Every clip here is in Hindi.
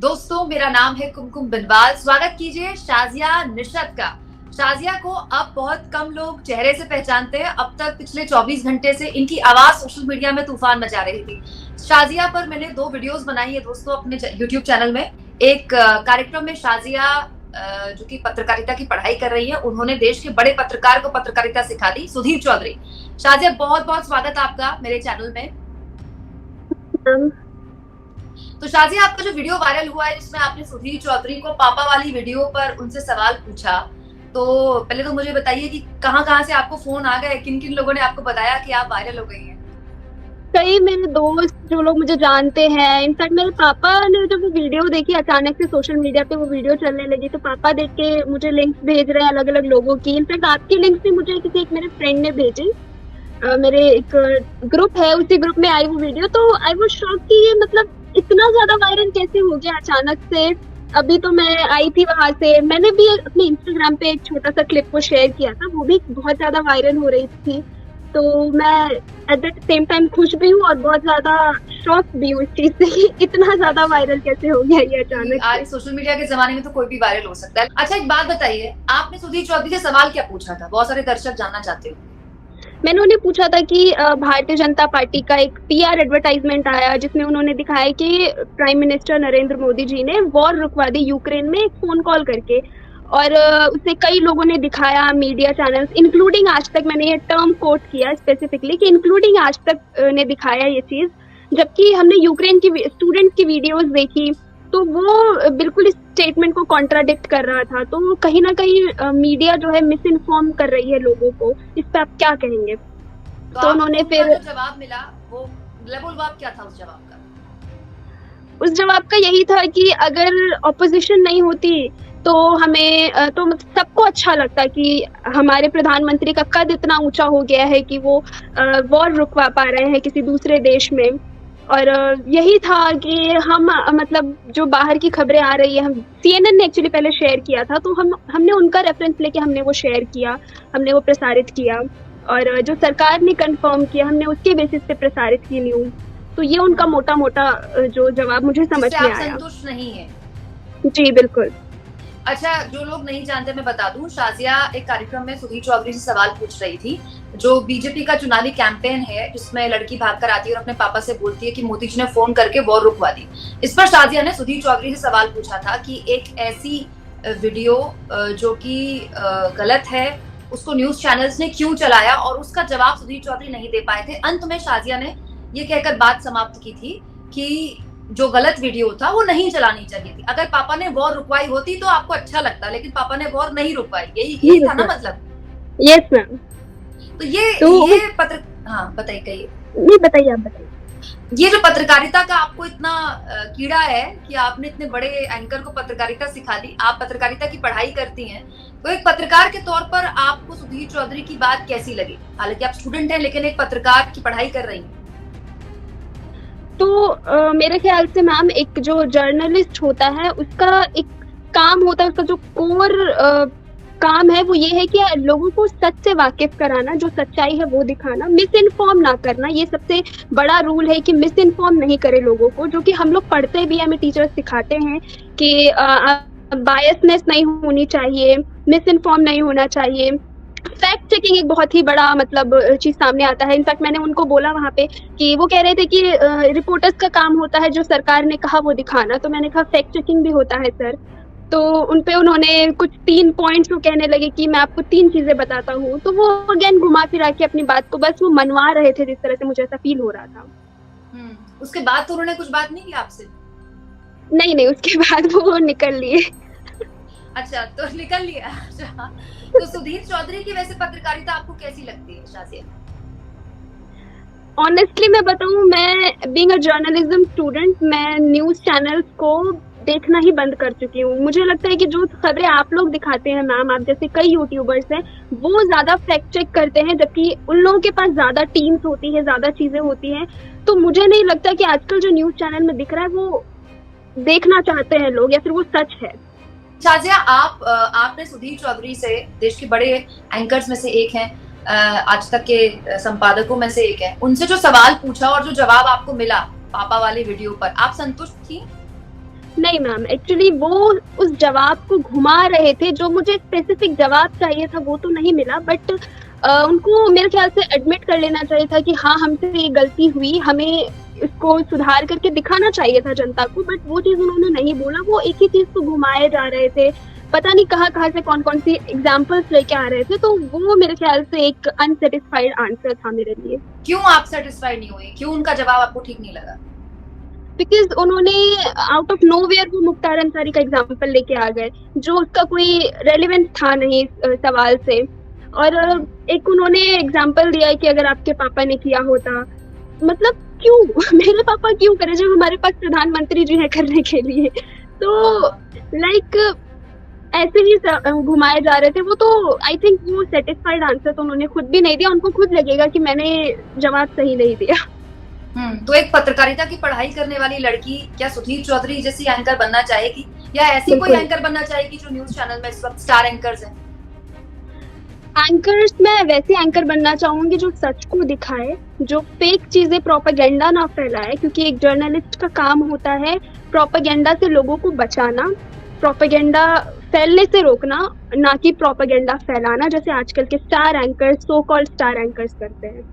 दोस्तों, मेरा नाम है कुमकुम बिनवाल। स्वागत कीजिए शाजिया निशत का। शाजिया को अब बहुत कम लोग चेहरे से पहचानते हैं। अब तक पिछले 24 घंटे से इनकी आवाज सोशल मीडिया में तूफान मचा रही थी। शाजिया पर मैंने 2 वीडियोस बनाई है दोस्तों अपने YouTube चैनल में। एक कार्यक्रम में शाजिया जो कि पत्रकारिता की पढ़ाई कर रही है, उन्होंने देश के बड़े पत्रकार को पत्रकारिता सिखा दी, सुधीर चौधरी। शाजिया, बहुत बहुत स्वागत आपका मेरे चैनल में। तो शाजिया, आपका जो वीडियो वायरल हुआ है जिसमें आपने सुधीर चौधरी को पापा वाली वीडियो पर उनसे सवाल पूछा, तो पहले तो मुझे बताइए कि कहां से आपको फोन आ गए, किन किन लोगों ने आपको बताया कि आप वायरल हो गई हैं? कई मेरे दोस्त जो लोग मुझे जानते हैं, इनफैक्ट मेरे पापा ने जब वो वीडियो देखी अचानक से सोशल मीडिया पे वो वीडियो चलने लगी, तो पापा देख के मुझे लिंक्स भेज रहे हैं अलग अलग लोगों की। इनफैक्ट आपकी लिंक्स भी मुझे किसी एक मेरे फ्रेंड ने भेजी। मेरे एक ग्रुप है, उसी ग्रुप में आई वो वीडियो, तो आई वाज शॉक कि ये मतलब इतना ज्यादा वायरल कैसे हो गया अचानक से। अभी तो मैं आई थी वहां से, मैंने भी अपने इंस्टाग्राम पे एक छोटा सा क्लिप को शेयर किया था, वो भी बहुत ज्यादा वायरल हो रही थी। तो मैं एट दैट सेम टाइम खुश भी हूँ और बहुत ज्यादा शॉक भी हूँ इस चीज से कि इतना ज्यादा वायरल कैसे हो गया ये अचानक। आज सोशल मीडिया के जमाने में तो कोई भी वायरल हो सकता है। अच्छा, एक बात बताइए, आपने सुधीर चौधरी से सवाल क्या पूछा था? बहुत सारे दर्शक जानना चाहते हो। मैंने उन्हें पूछा था कि भारतीय जनता पार्टी का एक पीआर एडवर्टाइजमेंट आया जिसमें उन्होंने दिखाया कि प्राइम मिनिस्टर नरेंद्र मोदी जी ने वॉर रुकवा दी यूक्रेन में एक फोन कॉल करके। और उसे कई लोगों ने दिखाया, मीडिया चैनल्स इंक्लूडिंग आज तक, मैंने ये टर्म कोट किया स्पेसिफिकली कि इंक्लूडिंग आज तक ने दिखाया ये चीज। जबकि हमने यूक्रेन की स्टूडेंट की वीडियोस देखी तो वो बिल्कुल इस स्टेटमेंट को कॉन्ट्राडिक्ट कर रहा था। तो कहीं ना कहीं मीडिया जो है मिस इन्फॉर्म कर रही है लोगों को। इस पे आप क्या कहेंगे? तो उन्होंने फिर जो जवाब मिला वो जवाब क्या था? उस जवाब का यही था कि अगर ऑपोजिशन नहीं होती तो हमें तो सबको अच्छा लगता कि हमारे प्रधानमंत्री का कद इतना ऊंचा हो गया है कि वो वॉर रुकवा पा रहे हैं किसी दूसरे देश में। और यही था कि हम मतलब जो बाहर की खबरें आ रही है, हम CNN ने एक्चुअली पहले शेयर किया था, तो हमने उनका रेफरेंस लेके हमने वो शेयर किया, हमने वो प्रसारित किया। और जो सरकार ने कंफर्म किया हमने उसके बेसिस पे प्रसारित की न्यूज। तो ये उनका मोटा मोटा जो जवाब मुझे समझ में आया। संतुष्ट नहीं है? जी बिल्कुल। अच्छा, जो लोग नहीं जानते मैं बता दूं, शाजिया एक कार्यक्रम में सुधीर चौधरी से सवाल पूछ रही थी। जो बीजेपी का चुनावी कैंपेन है जिसमें लड़की भागकर आती है और अपने पापा से बोलती है कि मोदी जी ने फोन करके वॉर रुकवा दी। इस पर शाजिया ने सुधीर चौधरी से सवाल पूछा था कि एक ऐसी वीडियो जो कि गलत है उसको न्यूज चैनल्स ने क्यों चलाया, और उसका जवाब सुधीर चौधरी नहीं दे पाए थे। अंत में शाजिया ने ये कहकर बात समाप्त की थी कि जो गलत वीडियो था वो नहीं चलानी चाहिए थी। अगर पापा ने वॉर रुकवाई होती तो आपको अच्छा लगता, लेकिन पापा ने वॉर नहीं रुकवाई, यही था ना मतलब? Yes ma'am. तो ये पत्र, हाँ बताइए, कहिए। नहीं बताइए, आप बताइए। ये जो पत्रकारिता का आपको इतना कीड़ा है कि आपने इतने बड़े एंकर को पत्रकारिता सिखा दी, आप पत्रकारिता की पढ़ाई करती हैं, तो एक पत्रकार के तौर पर आपको सुधीर चौधरी की बात कैसी लगी? हालांकि आप स्टूडेंट हैं लेकिन एक पत्रकार की पढ़ाई कर रही हैं। तो मेरे ख्याल से मैम एक जो जर्नलिस्ट होता है उसका एक काम होता है, उसका जो कोर काम है वो ये है कि लोगों को सच से वाकिफ कराना, जो सच्चाई है वो दिखाना, मिस इन्फॉर्म ना करना। ये सबसे बड़ा रूल है कि मिस इन्फॉर्म नहीं करे लोगों को, जो कि हम लोग पढ़ते भी, हमें टीचर्स सिखाते हैं कि बायसनेस नहीं होनी चाहिए, मिस इन्फॉर्म नहीं होना चाहिए। फैक्ट चेकिंग एक बहुत ही बड़ा मतलब चीज सामने आता है। इनफैक्ट मैंने उनको बोला वहां पे कि वो कह रहे थे कि रिपोर्टर्स का काम होता है जो सरकार ने कहा वो दिखाना, तो मैंने कहा फैक्ट चेकिंग भी होता है सर। तो उनपे उन्होंने कुछ 3 पॉइंट्स वो कहने लगे कि मैं आपको 3 चीजें बताता हूँ, तो वो अगेन घुमा फिरा के अपनी बात को बस वो मनवा रहे थे, जिस तरह से मुझे ऐसा फील हो रहा था। उसके बाद तो उन्होंने कुछ बात नहीं की आपसे? नहीं, उसके बाद वो निकल लिए। अच्छा, तो निकल लिया। अच्छा, तो सुधीर चौधरी की वैसे पत्रकारिता आपको कैसी लगती है शाजिया? ऑनेस्टली मैं बताऊं, मैं बीइंग अ जर्नलिज्म स्टूडेंट, मैं न्यूज चैनल्स को देखना ही बंद कर चुकी हूँ। मुझे लगता है कि जो खबरें आप लोग दिखाते हैं मैम, आप जैसे कई यूट्यूबर्स हैं, वो ज्यादा फैक्ट चेक करते हैं, जबकि उन लोगों के पास ज्यादा टीम्स होती है, ज्यादा चीजें होती हैं। तो मुझे नहीं लगता कि आजकल जो न्यूज चैनल में दिख रहा है वो देखना चाहते हैं लोग, या फिर वो सच है। शाजिया, आपने सुधीर चौधरी से, देश के बड़े एंकर्स में से एक हैं, आज तक के संपादकों में से एक है, उनसे जो सवाल पूछा और जो जवाब आपको मिला पापा वाली वीडियो पर, आप संतुष्ट थी? नहीं मैम, एक्चुअली वो उस जवाब को घुमा रहे थे, जो मुझे स्पेसिफिक जवाब चाहिए था वो तो नहीं मिला, बट उनको मेरे ख्याल से एडमिट कर लेना चाहिए था कि हाँ, हमसे ये गलती हुई, हमें इसको सुधार करके दिखाना चाहिए था जनता को, बट वो चीज़ उन्होंने नहीं बोला। वो एक ही चीज़ को घुमाए जा रहे थे, पता नहीं कहाँ-कहाँ से कौन-कौन सी एग्ज़ाम्पल्स लेके आ रहे थे, तो वो मेरे ख्याल से एक अनसैटिस्फाइड आंसर था मेरे लिए। क्यों आप सेटिस्फाइड नहीं हुई? क्यों उनका जवाब आपको ठीक नहीं लगा? बिकॉज़ उन्होंने आउट ऑफ नोवेयर वो मुख्तार अंसारी का एग्ज़ाम्पल लेके आ गए, जो उसका कोई रेलेवेंस था नहीं सवाल से। और एक उन्होंने एग्ज़ाम्पल दिया है कि अगर आपके पापा ने किया होता, मतलब क्यों? मेरे पापा क्यों करें जब हमारे पास प्रधानमंत्री जी हैं करने के लिए। तो लाइक ऐसे ही घुमाए जा रहे थे वो, तो आई थिंक वो सैटिस्फाइड आंसर तो उन्होंने खुद भी नहीं दिया, उनको खुद लगेगा कि मैंने जवाब सही नहीं दिया। तो एक पत्रकारिता की पढ़ाई करने वाली लड़की क्या सुधीर चौधरी जैसी एंकर बनना चाहेगी, या ऐसी कोई एंकर बनना चाहेगी जो न्यूज चैनल में इस वक्त स्टार एंकर्स हैं? एंकर्स, मैं वैसे एंकर बनना चाहूंगी जो सच को दिखाए, जो फेक चीजें प्रोपेगेंडा ना फैलाए, क्योंकि एक जर्नलिस्ट का काम होता है प्रोपेगेंडा से लोगों को बचाना, प्रोपेगेंडा फैलने से रोकना, ना कि प्रोपेगेंडा फैलाना, जैसे आजकल के star anchors, so called star anchors करते हैं।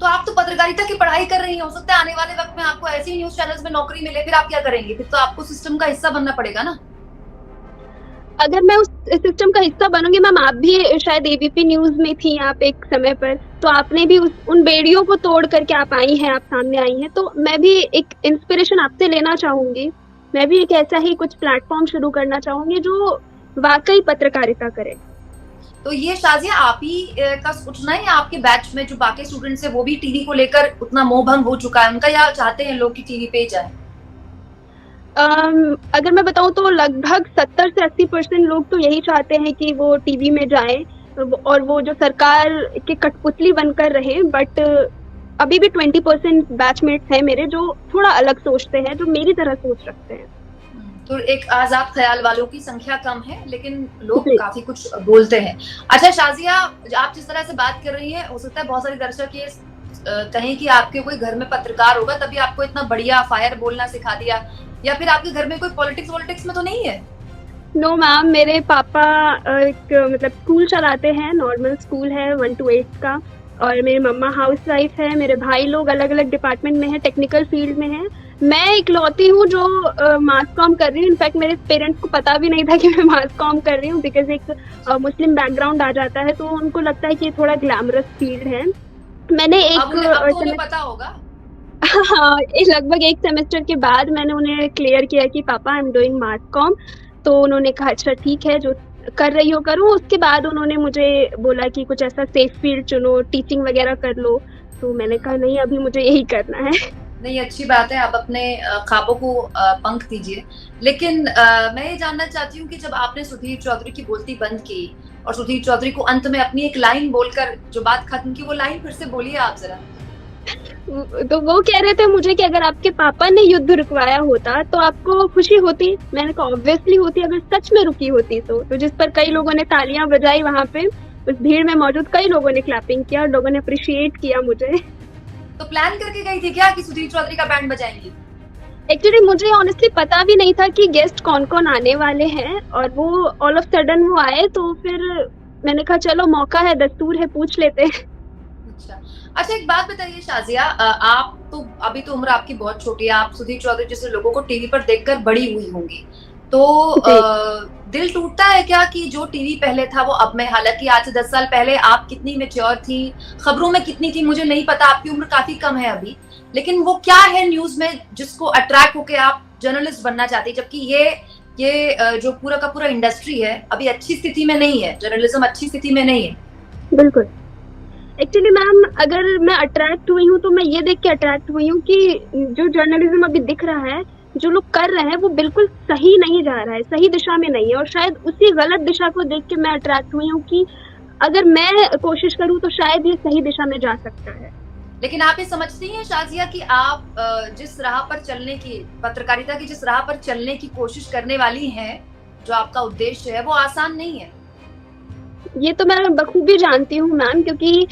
तो आप तो पत्रकारिता की पढ़ाई कर रही हैं, हो सकता है आने वाले वक्त में आपको ऐसी न्यूज चैनल्स में नौकरी मिले, फिर आप क्या करेंगे? फिर तो आपको सिस्टम का हिस्सा बनना पड़ेगा ना। अगर मैं उस सिस्टम का हिस्सा बनूंगी, मैम आप भी शायद एबीपी न्यूज में थी आप एक समय पर, तो आपने भी उन बेड़ियों को तोड़ करके आप आई हैं, आप सामने आई हैं, तो मैं भी एक इंस्पिरेशन आपसे लेना चाहूंगी। मैं भी एक ऐसा ही कुछ प्लेटफॉर्म शुरू करना चाहूंगी जो वाकई पत्रकारिता करे। तो ये शाजिया आप ही का सोचना है, या आपके बैच में जो बाकी स्टूडेंट्स हैं वो भी टीवी को लेकर उतना मोह भंग हो चुका है उनका, या चाहते हैं लोग कि टीवी पे जाए? अगर मैं बताऊं तो लगभग 70 से 80% लोग तो यही चाहते हैं कि वो टीवी में जाएं और वो जो सरकार के कठपुतली बनकर रहे, बट अभी भी 20% बैचमेट्स हैं मेरे जो थोड़ा अलग सोचते हैं, जो मेरी तरह सोच रखते हैं। तो एक आजाद ख्याल वालों की संख्या कम है, लेकिन लोग काफी कुछ बोलते हैं। अच्छा शाजिया, आप जिस तरह से बात कर रही हैं, हो सकता है बहुत सारे दर्शक ये कहें कि आपके कोई घर में पत्रकार होगा तभी आपको इतना बढ़िया फायर बोलना सिखा दिया, या फिर आपके घर में कोई पॉलिटिक्स में तो नहीं है? नो मैम, मेरे पापा एक मतलब स्कूल चलाते हैं, नॉर्मल स्कूल है 1 to 8 का, और मेरी मम्मा हाउसवाइफ है, मेरे भाई लोग अलग अलग डिपार्टमेंट में है, टेक्निकल फील्ड में है। मैं इकलौती हूँ जो मास कॉम कर रही हूँ। इनफैक्ट मेरे पेरेंट्स को पता भी नहीं था कि मैं मास कॉम कर रही हूँ, बिकॉज एक मुस्लिम बैकग्राउंड आ जाता है तो उनको लगता है कि ये थोड़ा ग्लैमरस फील्ड है। मैंने अब उन्हें पता होगा। हाँ, लगभग एक सेमेस्टर के बाद मैंने उन्हें क्लियर किया कि पापा I am doing mass com, तो उन्होंने कहा अच्छा ठीक है, जो कर रही हो करो। उसके बाद उन्होंने मुझे बोला कि कुछ ऐसा सेफ फील्ड चुनो, टीचिंग वगैरह कर लो, तो मैंने कहा नहीं, अभी मुझे यही करना है। नहीं, अच्छी बात है, आप अपने ख्वाबों को पंख दीजिए। लेकिन मैं ये जानना चाहती हूँ कि जब आपने सुधीर चौधरी की बोलती बंद की और सुधीर चौधरी को अंत में अपनी एक लाइन बोलकर जो बात खत्म की, वो लाइन फिर से बोलिए आप जरा। तो वो कह रहे थे मुझे कि अगर आपके पापा ने युद्ध रुकवाया होता तो आपको खुशी होती। मैंने कहा ऑब्वियसली होती, अगर सच में रुकी होती तो जिस पर कई लोगों ने तालियां बजाई, वहां पे उस भीड़ में मौजूद कई लोगों ने क्लैपिंग किया और लोगों ने अप्रिशिएट किया मुझे। तो प्लान करके गई थी क्या कि सुधीर चौधरी का बैंड बजाएंगी? एक्चुअली मुझे ऑनेस्टली पता भी नहीं था कि गेस्ट कौन कौन आने वाले हैं, और वो ऑल ऑफ सडन वो आए, तो फिर मैंने कहा चलो मौका है, दस्तूर है, पूछ लेते हैं। अच्छा एक बात बताइए शाजिया, आप तो अभी तो उम्र आपकी बहुत छोटी है, आप सुधीर चौधरी जैसे लोगों को टीवी पर देखकर बड़ी हुई होंगी, तो दिल टूटता है क्या कि जो टीवी पहले था वो अब में, हालांकि आज से 10 साल पहले आप कितनी मैच्योर थी, खबरों में कितनी थी मुझे नहीं पता, आपकी उम्र काफी कम है अभी, लेकिन वो क्या है न्यूज में जिसको अट्रैक्ट होके आप जर्नलिस्ट बनना चाहती है, जबकि ये जो पूरा का पूरा इंडस्ट्री है अभी अच्छी स्थिति में नहीं है, जर्नलिज्म अच्छी स्थिति में नहीं है? बिल्कुल। एक्चुअली मैम, अगर मैं अट्रैक्ट हुई हूँ तो मैं ये देख के अट्रैक्ट हुई हूँ कि जो जर्नलिज्म अभी दिख रहा है, जो लोग कर रहे हैं, वो बिल्कुल सही नहीं जा रहा है, सही दिशा में नहीं है, और शायद उसी गलत दिशा को देख के मैं अट्रैक्ट हुई हूँ कि अगर मैं कोशिश करूँ तो शायद ये सही दिशा में जा सकता है। लेकिन आप ये समझती हैं शाजिया कि आप जिस राह पर चलने की, पत्रकारिता की जिस राह पर चलने की कोशिश करने वाली हैं, जो आपका उद्देश्य है वो आसान नहीं है? ये तो मैं बखूबी जानती हूँ मैम, क्योंकि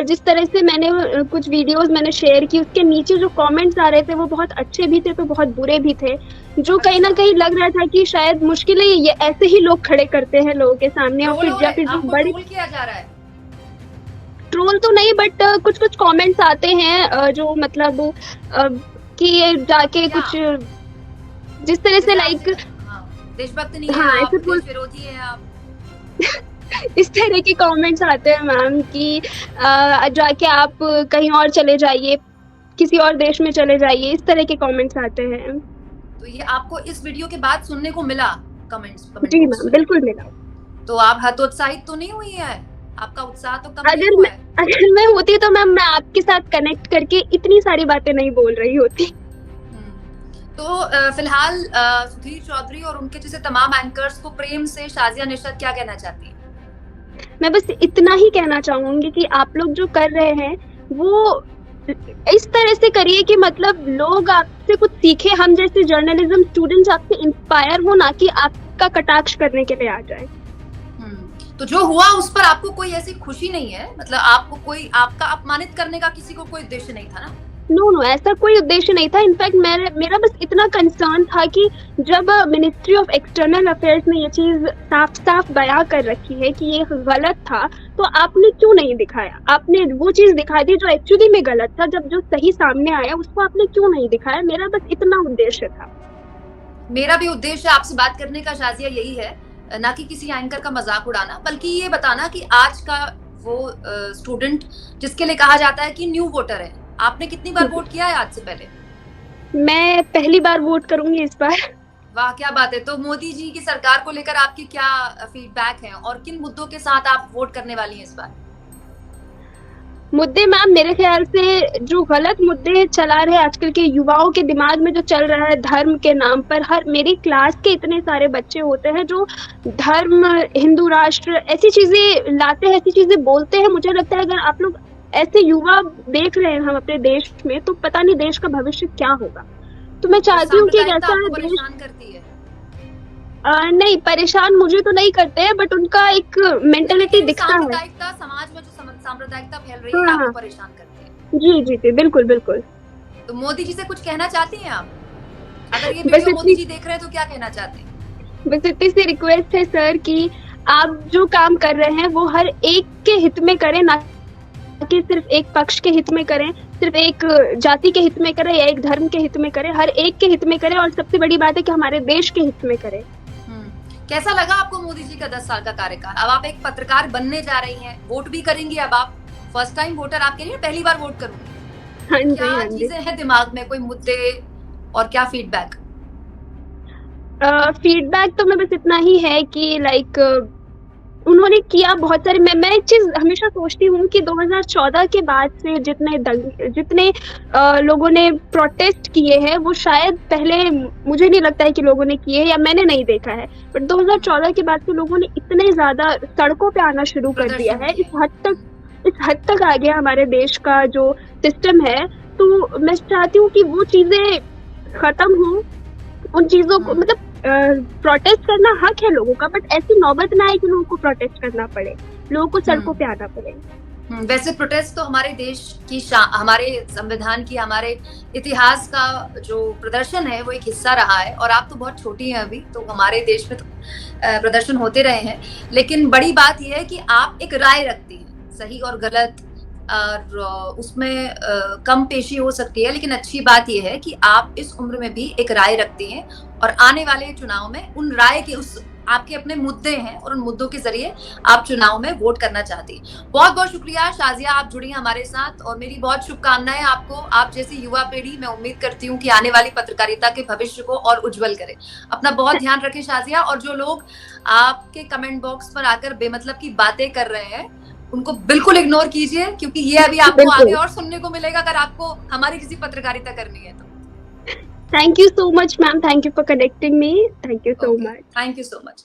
जिस तरह से मैंने कुछ वीडियोस मैंने शेयर की, उसके नीचे जो कमेंट्स आ रहे थे वो बहुत अच्छे भी थे तो बहुत बुरे भी थे, जो कहीं ना अच्छा, कहीं लग रहा था कि शायद मुश्किल है ये ऐसे ही लोग खड़े करते हैं लोगों के सामने, और ट्रोल फिर हो या रहे, फिर जो आपको बड़े ट्रोल किया जा रहा है? ट्रोल तो नहीं, बट कुछ कुछ कमेंट्स आते हैं जो मतलब कि ये जाके क्या? कुछ जिस तरह से जैसे लाइक, आपसे, हाँ, देशभक्त नहीं है हाँ आप, ऐसे देश विरोधी है आप। इस तरह के कमेंट्स आते हैं मैम कि जाके आप कहीं और चले जाइए, किसी और देश में चले जाइए, इस तरह के कमेंट्स आते हैं। तो ये आपको इस वीडियो के बाद सुनने को मिला कमेंट जी बॉक्स मैम, में? बिल्कुल मिला। तो आप हतोत्साहित तो नहीं हुई है? आपका उत्साह तो कम नहीं अगर हुआ मैं है? अगर मैं होती तो मैम मैं आपके साथ कनेक्ट करके इतनी सारी बातें नहीं बोल रही होती। तो फिलहाल सुधीर चौधरी और उनके जैसे तमाम एंकर्स को प्रेम से शाजिया निशरत क्या कहना चाहती है? मैं बस इतना ही कहना चाहूंगी कि आप लोग जो कर रहे हैं वो इस तरह से करिए कि मतलब लोग आपसे कुछ सीखे, हम जैसे जर्नलिज्म स्टूडेंट्स आपसे इंस्पायर हो, ना कि आपका कटाक्ष करने के लिए आ जाए। तो जो हुआ उस पर आपको कोई ऐसी खुशी नहीं है? मतलब आपको कोई आपका अपमानित करने का किसी को कोई उद्देश्य नहीं था ना? नो नो, ऐसा कोई उद्देश्य नहीं था। इनफैक्ट मेरा बस इतना कंसर्न था कि जब मिनिस्ट्री ऑफ एक्सटर्नल अफेयर्स ने ये चीज साफ साफ बयां कर रखी है कि ये गलत था, तो आपने क्यों नहीं दिखाया? आपने वो चीज दिखा दी जो एक्चुअली में गलत था। जब जो सही सामने आया उसको आपने क्यों नहीं दिखाया? मेरा बस इतना उद्देश्य था। मेरा भी उद्देश्य आपसे बात करने का शाजिया यही है, ना कि किसी एंकर का मजाक उड़ाना, बल्कि ये बताना कि आज का वो स्टूडेंट जिसके लिए कहा जाता है कि न्यू वोटर है, आपने कितनी बार वोट किया है आज से पहले? मैं पहली बार वोट करूंगी इस बार। वाह, क्या बात है। तो मोदी जी की सरकार को लेकर आपके क्या फीडबैक हैं और किन मुद्दों के साथ आप वोट करने वाली हैं इस बार? मुद्दे मैम, मेरे ख्याल से जो गलत मुद्दे चला रहे आजकल के युवाओं के दिमाग में, जो चल रहा है धर्म के नाम पर, हर मेरी क्लास के इतने सारे बच्चे होते हैं जो धर्म, हिंदू राष्ट्र, ऐसी चीजें लाते हैं, ऐसी चीजें बोलते हैं। मुझे लगता है अगर आप लोग ऐसे युवा देख रहे हैं हम अपने देश में, तो पता नहीं देश का भविष्य क्या होगा। तो मैं चाहती हूँ कि एक सांप्रदायिकता ऐसा आपको देश, परेशान करती है? नहीं परेशान मुझे तो नहीं करते हैं, बट उनका एक मेंटेलिटी लेकिन दिखता है। सांप्रदायिकता, समाज में जो सांप्रदायिकता फैल रही है, हाँ आपको हाँ, परेशान करती है? जी जी जी, बिल्कुल बिल्कुल। तो मोदी जी से कुछ कहना चाहती हैं आप? अगर ये बस वीडियो मोदी इतनी जी देख रहे हैं तो क्या कहना चाहते हैं? बस इतनी सी रिक्वेस्ट है सर कि आप जो काम कर रहे हैं वो हर एक के हित में करें, ना कि सिर्फ एक पक्ष के हित में करें, सिर्फ एक जाति के हित में करें या एक धर्म के हित में करें। हर एक के हित में करें, और सबसे बड़ी बात है कि हमारे देश के हित में करें। कैसा लगा आपको मोदी जी का 10 साल का कार्यकाल? अब आप एक पत्रकार बनने जा रही हैं, वोट भी करेंगी। अब आप फर्स्ट टाइम वोटर, आप कह रही हैं पहली बार वोट करूंगी। हाँ जी, क्या हाँ जी। चीजें हैं दिमाग में, कोई मुद्दे और क्या फीडबैक? फीडबैक तो मैं बस इतना ही है कि लाइक उन्होंने किया बहुत सारे। मैं एक चीज हमेशा सोचती हूँ कि 2014 के बाद से जितने लोगों ने प्रोटेस्ट किए हैं, वो शायद पहले मुझे नहीं लगता है कि लोगों ने किए, या मैंने नहीं देखा है, बट 2014 के बाद से लोगों ने इतने ज्यादा सड़कों पे आना शुरू कर दिया है। इस हद तक आ गया हमारे देश का जो सिस्टम है। तो मैं चाहती हूँ कि वो चीजें खत्म हो, उन चीजों को, मतलब प्रोटेस्ट करना हक है लोगों का, बट ऐसी नौबत ना आए कि लोगों को प्रोटेस्ट करना पड़े, लोगों को सड़कों पे आना पड़े। वैसे प्रोटेस्ट तो हमारे देश की, हमारे संविधान की, हमारे इतिहास का जो प्रदर्शन है वो एक हिस्सा रहा है। और आप तो बहुत छोटी हैं अभी, तो हमारे देश में तो प्रदर्शन होते रहे हैं। लेकिन बड़ी बात यह है कि आप एक राय रखती हैं, सही और गलत, और उसमें कम पेशी हो सकती है, लेकिन अच्छी बात यह है कि आप इस उम्र में भी एक राय रखती हैं और आने वाले चुनाव में उन राय के, उस आपके अपने मुद्दे हैं और उन मुद्दों के जरिए आप चुनाव में वोट करना चाहती हैं। बहुत बहुत शुक्रिया शाजिया, आप जुड़ी हैं हमारे साथ, और मेरी बहुत शुभकामनाएं आपको। आप जैसी युवा पीढ़ी, मैं उम्मीद करती हूँ कि आने वाली पत्रकारिता के भविष्य को और उज्जवल करे। अपना बहुत ध्यान रखें शाजिया, और जो लोग आपके कमेंट बॉक्स पर आकर बेमतलब की बातें कर रहे हैं उनको बिल्कुल इग्नोर कीजिए, क्योंकि ये अभी आपको आगे और सुनने को मिलेगा अगर आपको हमारी किसी पत्रकारिता करनी है तो। Thank you so much ma'am, thank you for connecting me, thank you so much. Thank you so much.